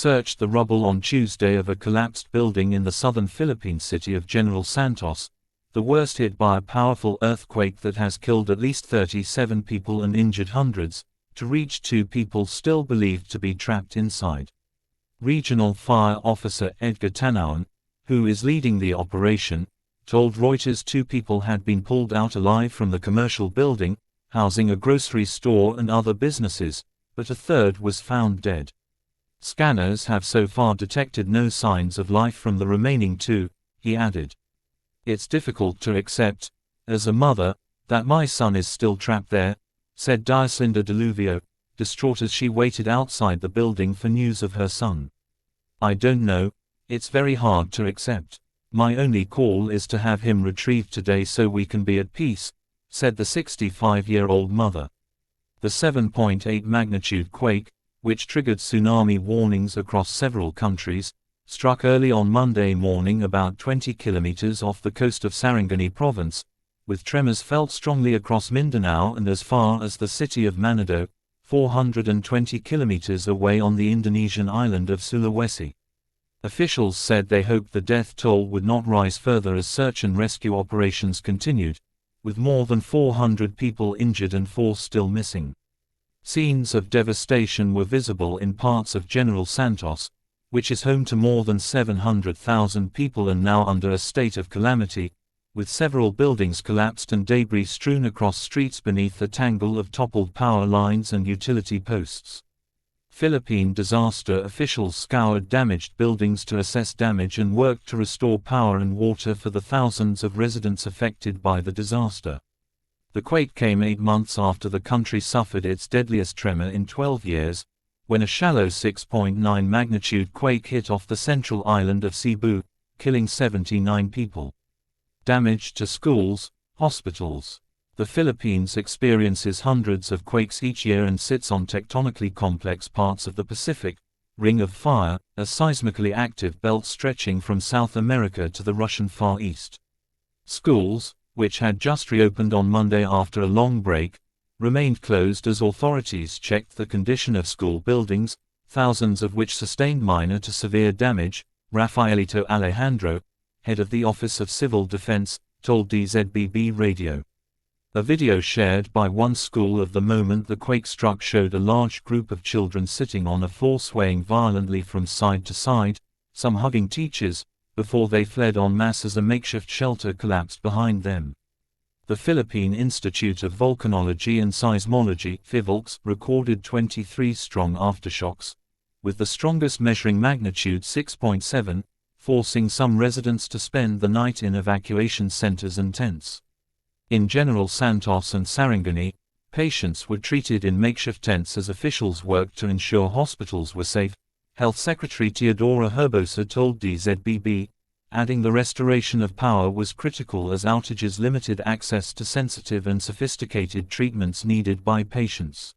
searched the rubble on Tuesday of a collapsed building in the southern Philippine city of General Santos, the worst hit by a powerful earthquake that has killed at least 37 people and injured hundreds, to reach 2 people still believed to be trapped inside. Regional Fire Officer Edgar Tanawan, who is leading the operation, told Reuters 2 people had been pulled out alive from the commercial building, housing a grocery store and other businesses, but a third was found dead. Scanners have so far detected no signs of life from the remaining 2, he added. It's difficult to accept, as a mother, that my son is still trapped there, said Diacinda Deluvio, distraught as she waited outside the building for news of her son. I don't know, it's very hard to accept. My only call is to have him retrieved today so we can be at peace, said the 65-year-old mother. The 7.8 magnitude quake, which triggered tsunami warnings across several countries, struck early on Monday morning about 20 kilometers off the coast of Sarangani province, with tremors felt strongly across Mindanao and as far as the city of Manado, 420 kilometers away on the Indonesian island of Sulawesi. Officials said they hoped the death toll would not rise further as search and rescue operations continued, with more than 400 people injured and 4 still missing. Scenes of devastation were visible in parts of General Santos, which is home to more than 700,000 people and now under a state of calamity, with several buildings collapsed and debris strewn across streets beneath a tangle of toppled power lines and utility posts. Philippine disaster officials scoured damaged buildings to assess damage and worked to restore power and water for the thousands of residents affected by the disaster. The quake came 8 months after the country suffered its deadliest tremor in 12 years, when a shallow 6.9 magnitude quake hit off the central island of Cebu, killing 79 people. Damage to schools, hospitals. The Philippines experiences hundreds of quakes each year and sits on tectonically complex parts of the Pacific Ring of Fire, a seismically active belt stretching from South America to the Russian Far East. Schools, which had just reopened on Monday after a long break, remained closed as authorities checked the condition of school buildings, thousands of which sustained minor to severe damage, Rafaelito Alejandro, head of the Office of Civil Defense, told DZBB Radio. A video shared by one school of the moment the quake struck showed a large group of children sitting on a floor swaying violently from side to side, some hugging teachers, before they fled en masse as a makeshift shelter collapsed behind them. The Philippine Institute of Volcanology and Seismology (PHIVOLCS) recorded 23 strong aftershocks, with the strongest measuring magnitude 6.7, forcing some residents to spend the night in evacuation centers and tents. In General Santos and Sarangani, patients were treated in makeshift tents as officials worked to ensure hospitals were safe, Health Secretary Teodora Herbosa told DZBB, adding the restoration of power was critical as outages limited access to sensitive and sophisticated treatments needed by patients.